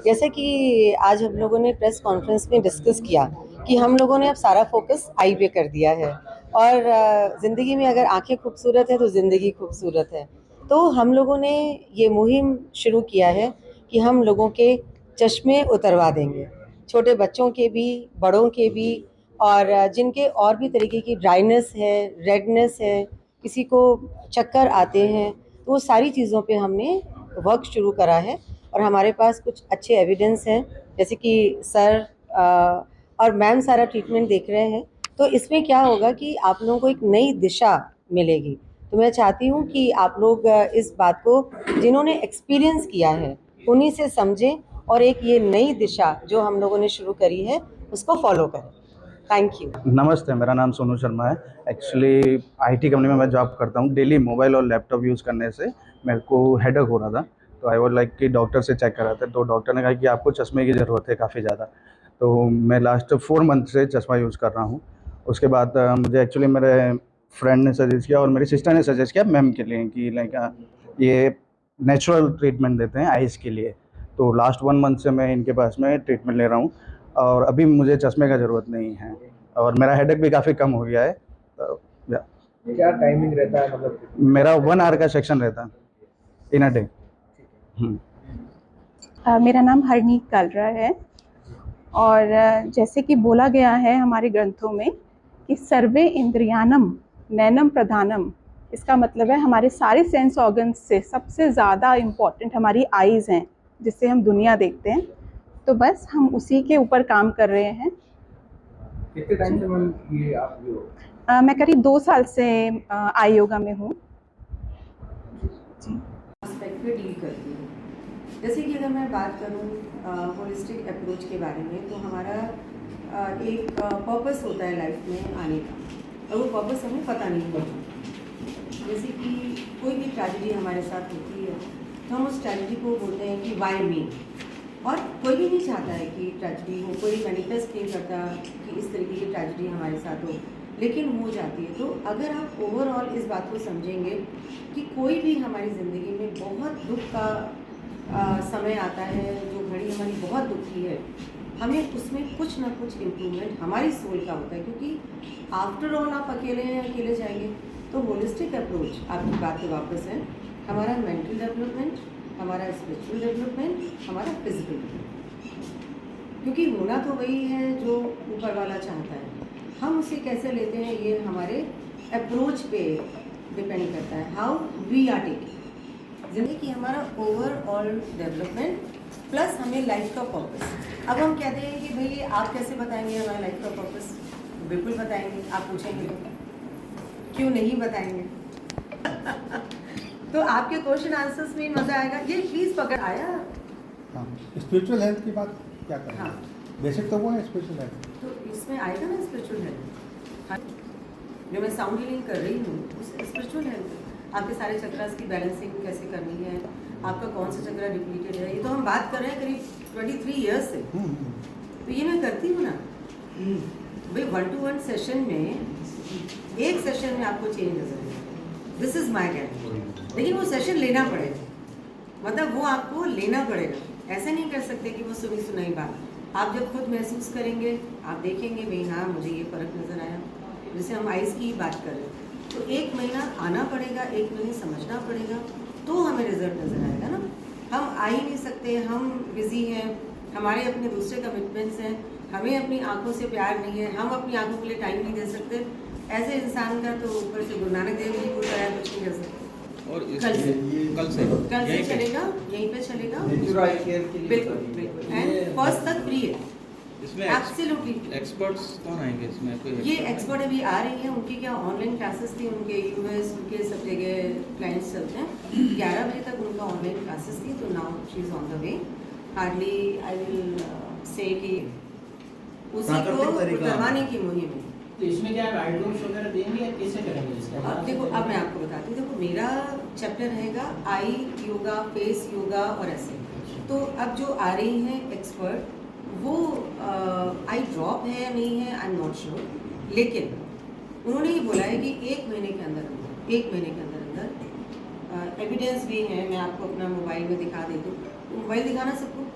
जैसे कि आज हम लोगों ने प्रेस कॉन्फ्रेंस में डिस्कस किया कि हम लोगों ने अब सारा फोकस आई पे कर दिया है और ज़िंदगी में अगर आंखें खूबसूरत है तो ज़िंदगी खूबसूरत है। तो हम लोगों ने ये मुहिम शुरू किया है कि हम लोगों के चश्मे उतरवा देंगे, छोटे बच्चों के भी, बड़ों के भी, और जिनके और भी तरीके की ड्राइनेस है, रेडनेस है, किसी को चक्कर आते हैं, तो वो सारी चीज़ों पे हमने वर्क शुरू करा है। और हमारे पास कुछ अच्छे एविडेंस हैं, जैसे कि सर और मैम सारा ट्रीटमेंट देख रहे हैं। तो इसमें क्या होगा कि आप लोगों को एक नई दिशा मिलेगी। तो मैं चाहती हूँ कि आप लोग इस बात को, जिन्होंने एक्सपीरियंस किया है, उन्हीं से समझें और एक ये नई दिशा जो हम लोगों ने शुरू करी है उसको फॉलो करें। Thank you. नमस्ते, मेरा नाम सोनू शर्मा है। एक्चुअली आईटी कंपनी में मैं जॉब करता हूँ। डेली मोबाइल और लैपटॉप यूज़ करने से मेरे को हेडेक हो रहा था, तो आई वुड लाइक कि डॉक्टर से चेक करा था, तो डॉक्टर ने कहा कि आपको चश्मे की ज़रूरत है काफ़ी ज़्यादा। तो मैं लास्ट 4 मंथ से चश्मा यूज़ कर रहा हूँ। उसके बाद मुझे एक्चुअली मेरे फ्रेंड ने सजेस्ट किया और मेरी सिस्टर ने सजेस्ट किया मैम के लिए कि लाइक ये नेचुरल ट्रीटमेंट देते हैं आइज़ के लिए। तो लास्ट 1 मंथ से मैं इनके पास में ट्रीटमेंट ले रहा हूँ और अभी मुझे चश्मे का ज़रूरत नहीं है और मेरा हेडेक भी काफ़ी कम हो गया है। तो या क्या टाइमिंग रहता है, मतलब मेरा 1 आवर का सेक्शन रहता है इन अ डे। मेरा नाम हरनीत कालरा है और जैसे कि बोला गया है हमारे ग्रंथों में कि सर्वे इंद्रियानम नैनम प्रधानम, इसका मतलब है हमारे सारे सेंस ऑर्गन्स से सबसे ज़्यादा इम्पॉर्टेंट हमारी आईज़ हैं, जिससे हम दुनिया देखते हैं। तो बस हम उसी के ऊपर काम कर रहे हैं। कितने टाइम से मैम ये आप जो मैं करीब 2 साल से आई योगा में हूँ। एस्पेक्ट पे डील करती हूँ। जैसे कि अगर मैं बात करूँ होलिस्टिक अप्रोच के बारे में, तो हमारा एक पर्पस होता है लाइफ में आने का, और वो पर्पस हमें पता नहीं होता। जैसे कि कोई भी ट्रेजेडी हमारे साथ होती है तो हम उस ट्रेजेडी को बोलते हैं कि वाई मी, और कोई भी नहीं चाहता है कि ट्रेजेडी हो, कोई मैनिफेस्ट नहीं करता कि इस तरीके की ट्रेजेडी हमारे साथ हो, लेकिन हो जाती है। तो अगर आप ओवरऑल इस बात को समझेंगे कि कोई भी हमारी ज़िंदगी में बहुत दुख का समय आता है, जो घड़ी हमारी बहुत दुखी है, हमें उसमें कुछ ना कुछ इम्प्रूवमेंट हमारी सोल का होता है, क्योंकि आफ्टर ऑल आप अकेले हैं, अकेले जाएंगे। तो होलिस्टिक अप्रोच, आपकी बात पे वापस है, हमारा मेंटल डेवलपमेंट, हमारा स्पिरिचुअल डेवलपमेंट, हमारा फिजिकल डेवलपमेंट, क्योंकि होना तो वही है जो ऊपर वाला चाहता है। हम उसे कैसे लेते हैं ये हमारे अप्रोच पे डिपेंड करता है, हाउ वी आर टेकिंग जिंदगी की, हमारा ओवरऑल डेवलपमेंट प्लस हमें लाइफ का पर्पस। अब हम कहते हैं कि भाई आप कैसे बताएंगे हमारा लाइफ का पर्पस? बिल्कुल बताएंगे, आप पूछेंगे तो, क्यों नहीं बताएंगे? तो आपके क्वेश्चन आंसर्स में मजा आएगा। ये प्लीज पकड़ आया। हाँ, स्पिरिचुअल हेल्थ की बात क्या करें? हाँ, बेसिक तो वो है स्पिरिचुअल हेल्थ। तो इसमें आएगा ना स्पिरिचुअल हेल्थ। हाँ, जो मैं साउंड हीलिंग कर रही हूँ उस स्पिरिचुअल हेल्थ, आपके सारे चक्रास की बैलेंसिंग कैसे करनी है, आपका कौन सा चक्रा डिप्लीटेड है, ये तो हम बात कर रहे हैं करीब 23 ईयर्स से। तो ये मैं करती हूँ ना भाई, 1-to-1 सेशन में, एक सेशन में आपको चेंज नजर आएगा। This is my guarantee. लेकिन वो सेशन लेना पड़ेगा, मतलब वो आपको लेना पड़ेगा। ऐसे नहीं कर सकते कि वो सुनी सुनाई बात। आप जब खुद महसूस करेंगे, आप देखेंगे भाई हाँ मुझे ये फ़र्क नज़र आया। जैसे हम आइज़ की बात कर रहे हैं, तो 1 महीना आना पड़ेगा, 1 महीने समझना पड़ेगा, तो हमें रिजल्ट नज़र आएगा ना। हम आ ही नहीं सकते, हम बिज़ी हैं, हमारे अपने दूसरे कमिटमेंट्स हैं, हमें अपनी आंखों से प्यार नहीं है, हम अपनी आंखों के लिए टाइम नहीं दे सकते। ऐसे इंसान का तो ऊपर से गुरु नानक देव जी को कराया कुछ नहीं कर सकते। और कल से चलेगा, यहीं पे चलेगा, बिल्कुल बिल्कुल। एंड फर्स्ट तक फ्री है इसमें एब्सोल्युटली। एक्सपर्ट्स कौन आएंगे इसमें? कोई ये एक्सपर्ट अभी आ रही हैं, उनकी क्या ऑनलाइन क्लासेस थी, उनके यूएस उनके सब जगह क्लाइंट्स चलते हैं। 11 बजे तक उनका ऑनलाइन क्लासेस थी, तो now she is on the way. Hardly I will say कि उसी को उतरवाने की मुहिम है। तो इसमें क्या गाइडलाइंस वगैरह देंगे या कैसे करेंगे इसका? अब देखो, अब मैं आपको बताती हूँ। देखो, मेरा चैप्टर रहेगा आई योगा, फेस योगा और ऐसे। तो अब जो आ रही हैं एक्सपर्ट, वो आई ड्रॉप है या नहीं है, आई एम नॉट श्योर, लेकिन उन्होंने ये बोला है कि 1 महीने के अंदर 1 महीने के अंदर एविडेंस भी है। मैं आपको अपना मोबाइल में दिखा देती हूँ। मोबाइल दिखाना सबको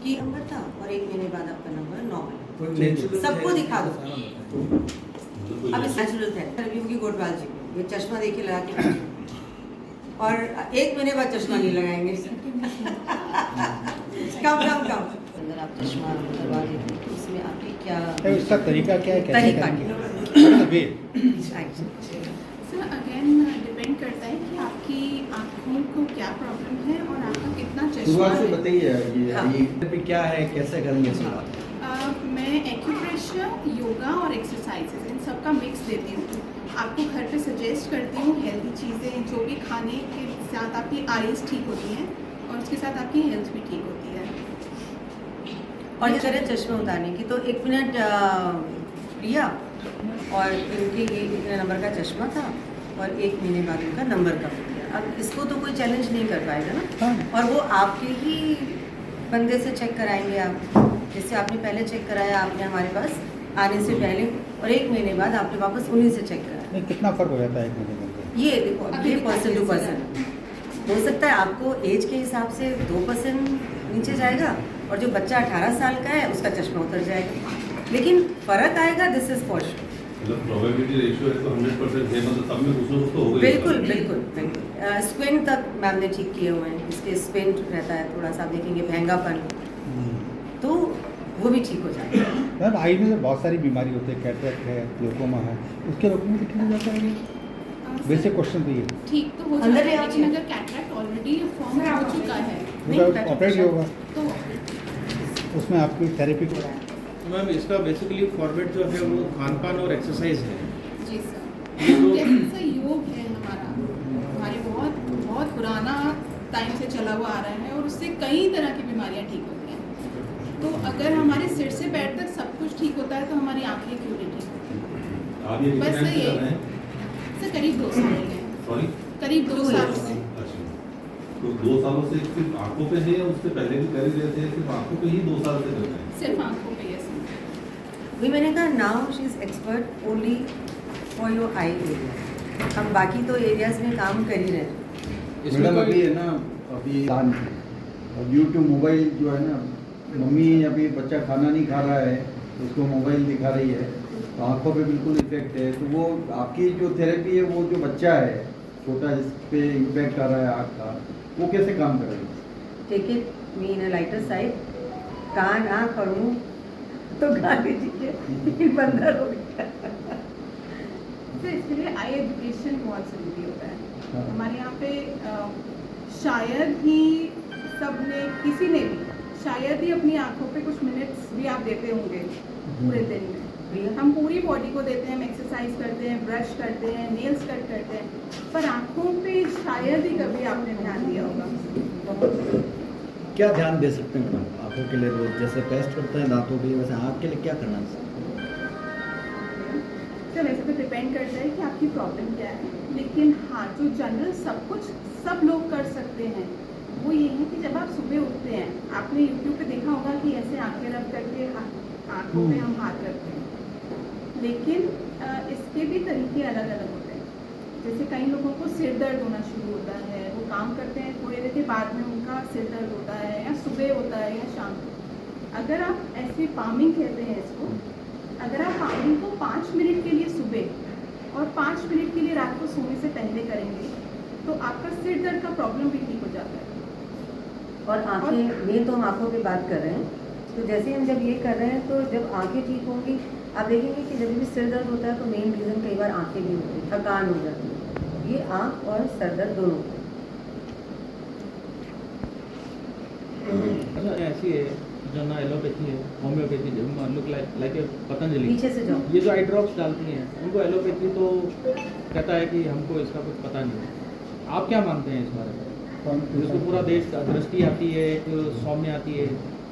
कि नंबर था और 1 महीने बाद आपका नंबर नॉर्मल है। कोई नेचुरल सबको है, दिखा दो। सारा बताएं। अब इस नेचुरल थे रवि की गोटवाल जी को ये चश्मा देखे लगा के और 1 महीने बाद चश्मा नहीं लगाएंगे। कम अगर आप चश्मा करवा देते हैं तो उसमें आपकी क्या नहीं, उसका तरीका क्या है, कैसे तरीका करेंगे? सर अगेन डिपेंड करता है कि आपकी आँखों को क्या प्रॉब्लम है और आपका कितना चश्मा शुरुआत से है। बताइए ये हाँ। ये क्या है, कैसे करेंगे शुरुआत? मैं एक्यूप्रेशर, योगा और एक्सरसाइजेज इन सब का मिक्स देती हूँ। आपको घर पे सजेस्ट करती हूँ हेल्दी चीज़ें, जो भी खाने के साथ आपकी आईज ठीक होती हैं और उसके साथ आपकी हेल्थ भी ठीक होती है। और ये करें चश्मा उतारने की तो 1 मिनट लिया और इनके ये इतने नंबर का चश्मा था और 1 महीने बाद उनका नंबर कम हो गया। अब इसको तो कोई चैलेंज नहीं कर पाएगा ना, हाँ। और वो आपके ही बंदे से चेक कराएंगे आप, जिससे आपने पहले चेक कराया आपने हमारे पास आने से पहले, और 1 महीने बाद आपने वापस उन्हीं से चेक कराया। नहीं, कितना फर्क हो जाता है 1 महीने के अंदर? ये देखो अब ये पर्सन टू पर्सन हो सकता है, आपको एज के हिसाब से 2% नीचे जाएगा और जो बच्चा 18 साल का है उसका चश्मा उतर जाएगा, लेकिन फ़र्क आएगा, दिस इज़ फॉर श्योर। मतलब प्रोबेबिलिटी रेशियो है तो 100% है, मतलब सब में कुछ ना कुछ तो होगा ही। बिल्कुल बिल्कुल बिल्कुल। स्क्विंट तक मैम ने ठीक किए हुए हैं, इसके स्क्विंट रहता है थोड़ा सा, देखेंगे महंगापन, तो वो भी ठीक हो जाता है। मैम आई में तो बहुत सारी बीमारी होती है, कैटरेक्ट है, ग्लूकोमा है, उसके रोकने में ठीक हो जाता है ये? बेसिक क्वेश्चन तो ये ठीक तो हो अंदर जाता है, ले लेकिन आओ। अगर कैटरेक्ट ऑलरेडी फॉर्म हो चुका है मतलब ऑपरेट ही होगा, तो उसमें आपकी थेरेपी तो मैम इसका बेसिकली फॉर्मेट जो है वो खान पान और एक्सरसाइज है। जी सर, जैसे सर योग है हमारे बहुत बहुत पुराना टाइम से चला हुआ आ रहा है और उससे कई तरह की बीमारियां ठीक होती हैं। तो अगर हमारे सिर से पैर तक सब कुछ ठीक होता है तो हमारी आंखें क्यों नहीं ठीक होती? आप ये बस कितने टाइम से ये कर रहे हैं? सर करीब 2 साल हो गए, सॉरी, करीब 2 साल हो गए। अच्छा, तो 2 सालों से सिर्फ आंखों पे है या उससे पहले भी कर ही रहे थे, सिर्फ आंखों पे ही 2 साल से कर रहे हैं? सिर्फ आंखों पे, यस। वही मैंने कहा, now she is expert only for your eye area, हम बाकी तो एरियाज में काम कर ही रहे हैं। मैडम अभी है ना, अभी अब यूट्यूब मोबाइल जो है ना, मम्मी अभी बच्चा खाना नहीं खा रहा है, उसको मोबाइल दिखा रही है तो आंखों पे बिल्कुल इफेक्ट है। तो वो आपकी जो थेरेपी है, वो जो बच्चा है छोटा जिस पे इम्पैक्ट आ रहा है आँख का, वो कैसे काम करेगा? Take it me in a lighter side, कान आँख और मुँह तो गाली दीजिए बंदर हो गया। तो इसके लिए आई एजुकेशन बहुत ज़रूरी होता है। हाँ। हमारे यहाँ पे शायद ही सबने, किसी ने भी शायद ही अपनी आंखों पे कुछ मिनट्स भी आप देते होंगे पूरे दिन में। हम पूरी बॉडी को देते हैं, हम एक्सरसाइज करते हैं, ब्रश करते हैं, नेल्स कट करते हैं, पर आंखों पे शायद ही कभी आपने ध्यान दिया होगा। क्या ध्यान दे सकते हैं मैडम आँखों के लिए? रोज जैसे टेस्ट करते हैं दांतों के लिए, वैसे आँख के लिए क्या करना चाहिए? तो वैसे तो डिपेंड करता है कि आपकी प्रॉब्लम क्या है, लेकिन हाँ जो जनरल सब कुछ सब लोग कर सकते हैं वो ये है कि जब आप सुबह उठते हैं, आपने यूट्यूब पे देखा होगा कि ऐसे आंखें रब करके आंखों पे हम हाथ रखते हैं, लेकिन इसके भी तरीके अलग अलग होते हैं। जैसे कई लोगों को सिर दर्द होना शुरू होता है, वो काम करते हैं, थोड़ी देर के बाद में उनका सिर दर्द होता है, या सुबह होता है या शाम को। अगर आप ऐसे पामिंग कहते हैं इसको, अगर आप पामिंग को 5 मिनट के लिए सुबह और 5 मिनट के लिए रात को सोने से पहले करेंगे तो आपका सिर दर्द का प्रॉब्लम भी ठीक हो जाता है। और आंखें, ये तो हम आंखों पे बात कर रहे हैं, तो जैसे हम जब ये कर रहे हैं तो जब आंखें ठीक होंगी, आप देखेंगे कि जब भी सिर दर्द होता है तो मेन रीज़न कई बार आंखें भी होती है, थकान हो जाती है, ये आंख और सर दर्द दोनों होते हैं। अच्छा ऐसी है जो ना एलोपैथी है, होम्योपैथी जो लुक लाइक पतंजलि, पीछे से जाओ। ये जो आई ड्रॉप्स डालती हैं उनको एलोपैथी तो कहता है कि हमको इसका कुछ पता नहीं है। आप क्या मानते हैं इस बारे में? जिसको पूरा देश दृष्टि आती है, एक सौम्य आती है,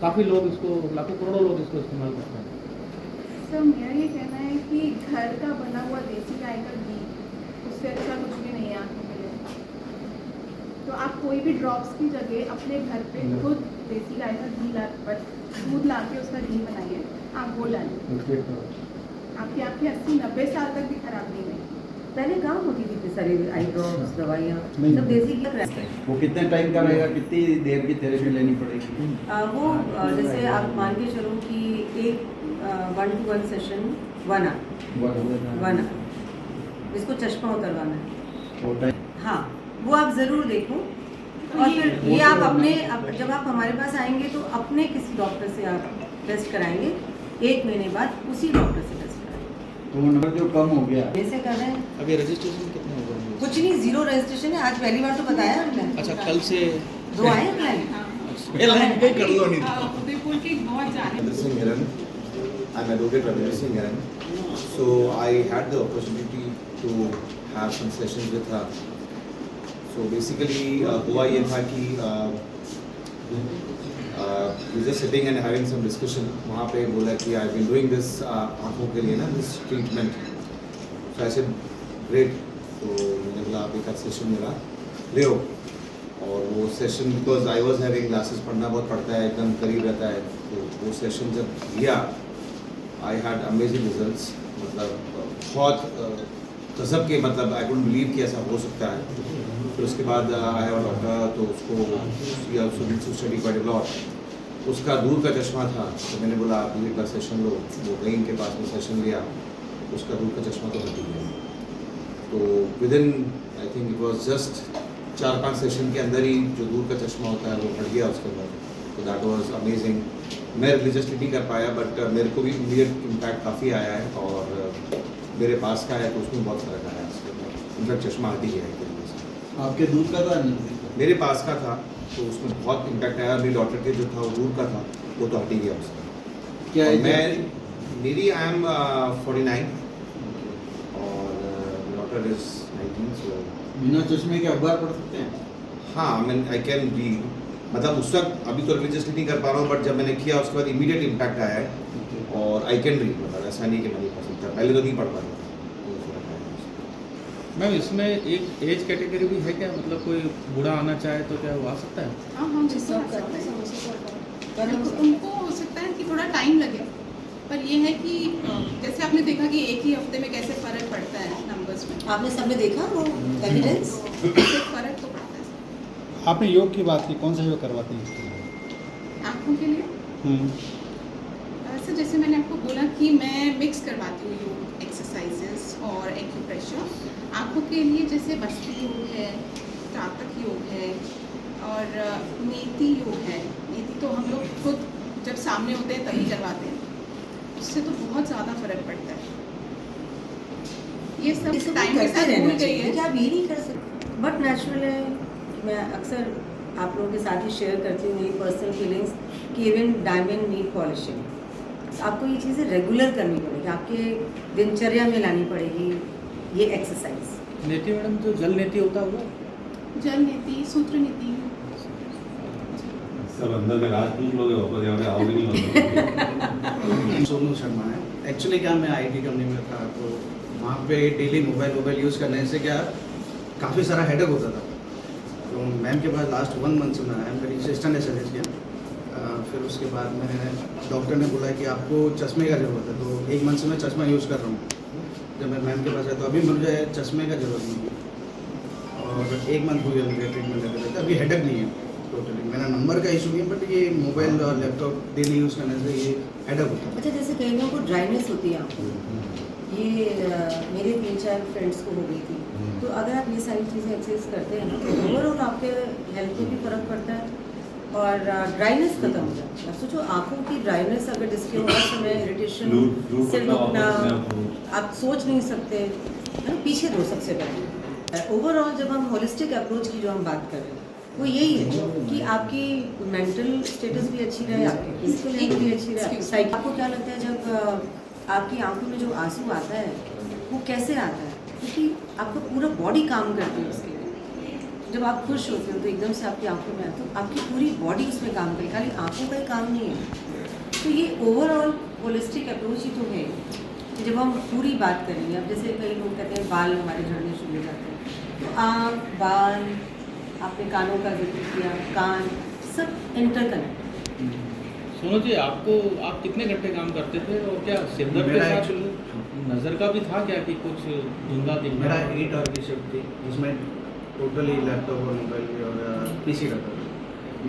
काफ़ी लोग इसको, लाखों करोड़ों लोग इसको इस्तेमाल करते हैं। तो मेरा ये कहना है कि घर का बना हुआ देसी गाय का घी, उससे अच्छा कुछ भी नहीं है आंखों के लिए। तो आप कोई भी ड्रॉप्स की जगह अपने घर पे खुद देसी गाय का घी दूध ला के उसका घी बनाइए, आप वो डालें, आपकी आंखें 80-90 साल तक भी खराब नहीं हुई। पहले कहाँ होती थी इतनी सारी आई ड्रॉप्स दवाइयाँ, नहीं। सब देसी घी का वो कितने टाइम का रहेगा, कितनी देर की थेरेपी लेनी पड़ेगी? जैसे आप मान के चलो कि एक 1 to 1 सेशन 1 hour इसको चश्मा उतरवाना है। वो टाइम हाँ, वो आप ज़रूर देखो। और फिर ये आप अपने जब आप हमारे पास आएंगे तो अपने किसी डॉक्टर से आप टेस्ट कराएंगे, 1 महीने बाद उसी डॉक्टर से टेस्ट कराएंगे। तो वो नंबर जो कम हो गया, ऐसे कर रहे हैं, अभी रजिस्ट्रेशन कितने हो गए? कुछ नहीं, 0 रजिस्ट्रेशन है। आज पहली बार तो बताया हमने। अच्छा, कल से 2 आए हैं लाइन। कर लो नहीं उदयपुर के बहुत जाने Ravinder Singh Hiran. I'm Advocate Ravinder Singh Hiran. So I had the opportunity to have some sessions with her. So basically, हुआ ये था कि we just sitting and having some discussion. वहाँ पे बोला कि I've been doing this आँखों के लिए ना this treatment. So I said great. तो मैंने बोला आप एक सेशन मेरा ले हो। और वो session because I was having glasses, पढ़ना बहुत पड़ता है, एकदम करीब रहता है, तो वो सेशन जब लिया आई हैड अमेजिंग रिजल्ट्स। मतलब बहुत गजब के, मतलब आई डोंट बिलीव कि ऐसा हो सकता है। फिर उसके बाद आई हैव अ डॉक्टर, तो उसको स्टडी क्वाइट अ लॉट। उसका दूर का चश्मा था, तो मैंने बोला आप एक बार सेशन लो। वो गई इनके पास में सेशन लिया, उसका दूर का चश्मा तो हट ही गया। तो with in I think it was just 4-5 session के अंदर ही जो दूर का चश्मा होता है वो हट गया उसके अंदर। तो दैट वाज अमेजिंग। मैं रिलीजियसली नहीं कर पाया, बट मेरे को भी इमीडिएट इम्पैक्ट काफ़ी आया है। और मेरे पास का है तो उसमें बहुत फ़र्क आया है उसके अंदर। इनफैक्ट चश्मा हट ही गया है तरीके से। आपके दूर का था? मेरे पास का था तो उसमें बहुत इम्पैक्ट आया। मेरी डॉक्टर के जो था वो दूर का था, वो तो हट ही गया उसका। क्या और मेरी आई एम 49 और डॉक्टर इज 19। सो बिना चश्मे के अखबार पढ़ सकते हैं? हाँ, मैं आई कैन रीड। मतलब उस वक्त अभी तो रिलीजियसली नहीं कर पा रहा हूँ, बट जब मैंने किया उसके बाद इमीडिएट इम्पैक्ट आया है। और आई कैन रीड, मतलब ऐसा नहीं कि मैं नहीं पढ़ सकता, पहले तो नहीं पढ़ पा रहा था। मैम इसमें एक एज कैटेगरी भी है क्या? मतलब कोई बूढ़ा आना चाहे तो क्या वो आ सकता है? हाँ हम जिसको करते हैं उनको हो सकता है कि थोड़ा टाइम लगे, पर ये है कि जैसे आपने देखा कि एक ही हफ्ते में कैसे फ़र्क पड़ता है नंबर्स में। आपने सबने देखा वो एविडेंस? फ़र्क तो पड़ता है। आपने योग की बात की, कौन सा योग करवाती हैं? आँखों के लिए ऐसे जैसे मैंने आपको बोला कि मैं मिक्स करवाती हूँ योग एक्सरसाइजेस और एक्यूप्रेशर। आँखों के लिए जैसे बस्ती योग है, जातक योग है और नीति योग है। नीति तो हम लोग खुद जब सामने होते हैं तभी करवाते हैं, उससे तो बहुत ज़्यादा फर्क पड़ता है। ये सब टाइम के साथ भूल गई है। क्या आप ये नहीं कर सकते? बट नेचुरल है। मैं अक्सर आप लोगों के साथ ही शेयर करती हूँ मेरी पर्सनल फीलिंग्स कि इवन डायमंड नीड पॉलिशिंग। आपको ये चीज़ें रेगुलर करनी पड़ेगी, आपके दिनचर्या में लानी पड़ेगी ये एक्सरसाइज। नीति मैडम, जो जल नीति होता है वो? जल नीति, सूत्र नीति। सब अंदर में राज पूछ लोगे, वापस यहाँ पे आओगे नहीं मतलब। सोनू शर्मा है। एक्चुअली क्या, मैं आईटी कंपनी में था, तो वहाँ पे डेली मोबाइल यूज़ करने से क्या काफ़ी सारा हेडेक होता था। तो मैम के पास लास्ट 1 मंथ से मैं आया, मेरी सिस्टर ने सजेस्ट किया। फिर उसके बाद मैंने डॉक्टर ने बोला कि आपको चश्मे का ज़रूरत है, तो 1 मंथ से मैं चश्मा यूज़ कर रहा हूँ। जब मैं मैम के पास आया तो अभी मुझे चश्मे का ज़रूरत नहीं है। और 1 मंथ हो गया मुझे ट्रीटमेंट लेते रहते, अभी हेडेक नहीं है टोटली। मेरा नंबर का इशू नहीं है, बट ये मोबाइल और लैपटॉप डेली यूज़ करने से ये हेडेक होता है। अच्छा, जैसे कई लोगों को ड्राइनेस होती है आँखों में, ये मेरे 3-4 फ्रेंड्स को हो गई थी। तो अगर आप ये सारी चीज़ें एक्सरसाइज करते हैं ना तो ओवरऑल आपके हेल्थ पे भी फ़र्क पड़ता है और ड्राइनेस खत्म हो जाती है। सोचो आँखों की ड्राइनेस अगर जिसके हर समय इरिटेशन, सिर दुखना, आप सोच नहीं सकते है ना, पीछे दो सबसे पहले। ओवरऑल जब हम होलिस्टिक अप्रोच की जो हम बात कर रहे हैं वो यही है कि आपकी मेंटल स्टेटस भी अच्छी रहे, आपकी फिजिकल हेल्थ भी अच्छी रहे, साइक। आपको क्या लगता है जब आपकी आंखों में जो आंसू आता है वो कैसे आता है? क्योंकि आपका पूरा बॉडी काम करती है उसके लिए। जब आप खुश होते हो तो एकदम से आपकी आंखों में आता है, तो आपकी पूरी बॉडी उसमें काम करेगी, खाली आंखों का ही काम नहीं है। तो ये ओवरऑल होलिस्टिक अप्रोच ही तो है कि जब हम पूरी बात करेंगे। अब जैसे कई लोग कहते हैं बाल हमारे झड़ने शुरू हो जाते हैं, तो आँख, बाल, आपने कानों का जिक्र किया, कान, सब इंटरकनेक्ट। सोनू जी, आप कितने घंटे काम करते थे और क्या सिरदर्द के मेरा साथ actually- नज़र का भी था क्या कि कुछ धुंधला दिखना? मेरा 8 आवर की शिफ्ट थी जिसमें टोटली लैपटॉप और मोबाइल भी और पीसी रहता था।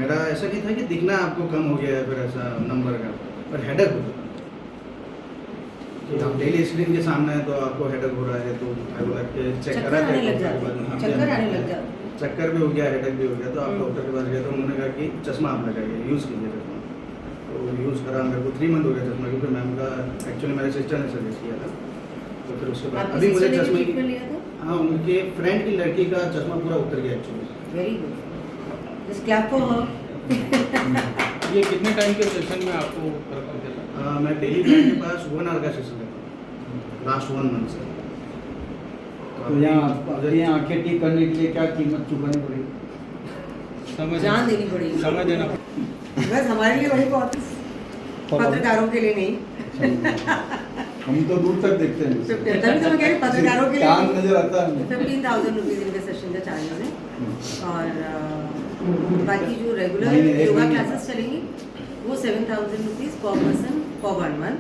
मेरा ऐसा नहीं था कि दिखना आपको कम हो गया है फिर ऐसा नंबर का, पर हेडक होता था कि आप डेली स्क्रीन के सामने हैं तो आपको हेडक हो रहा है, तो आई बोला कि चेक चक्कर करा आने लग जाते हैं, चक्कर आने लग जाते हैं। चक्कर भी हो गया, हेडक भी हो गया, तो आप डॉक्टर के पास गए तो उन्होंने कहा कि चश्मा आप लगाइए, यूज़ कीजिए चश्मा। तो यूज़ करा, मेरे को 3 मंथ हो गया चश्मा, क्योंकि मैम का एक्चुअली मेरे सिस्टर ने सजेस्ट किया था। तो फिर उसके बाद आपकी अभी मुझे sister ने भी चश्मे ट्रीटमेंट लिया था? हाँ, उनके फ्रेंड की लड़की का चश्मा पूरा उतर गया actually. Very good, just clap for her. ये कितने टाइम के सेशन में आपको फर्क पड़ता था? मैं डेली ब्रांड के पास 1 आवर का सेशन लेता हूँ लास्ट 1 मंथ से। तो यहाँ मुझे आंखें ठीक करने के लिए क्या कीमत चुकानी पड़ेगी? जान देनी पड़ेगी। समय देना पड़ेगा। बस हमारे लिए वही बहुत, पत्रकारों के लिए नहीं। हम तो दूर तक देखते हैं। तभी तो मैं कह रही हूँ, पत्रकारों के लिए काम नजर आता है हमें। 15,000 रुपीज़ इनके सेशन का चार्जेस है। और बाकी जो रेगुलर महीने, एक योगा महीने। क्लासेस चलेंगी वो 7,000 रुपीज़ पर पर्सन फॉर 1 मंथ।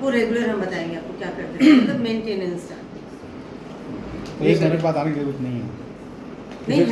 वो रेगुलर हम बताएंगे आपको क्या करते हैं, मतलब मेंटेनेंस चार्ज एक मिनट बाद आने की जरूरत नहीं है। नहीं है।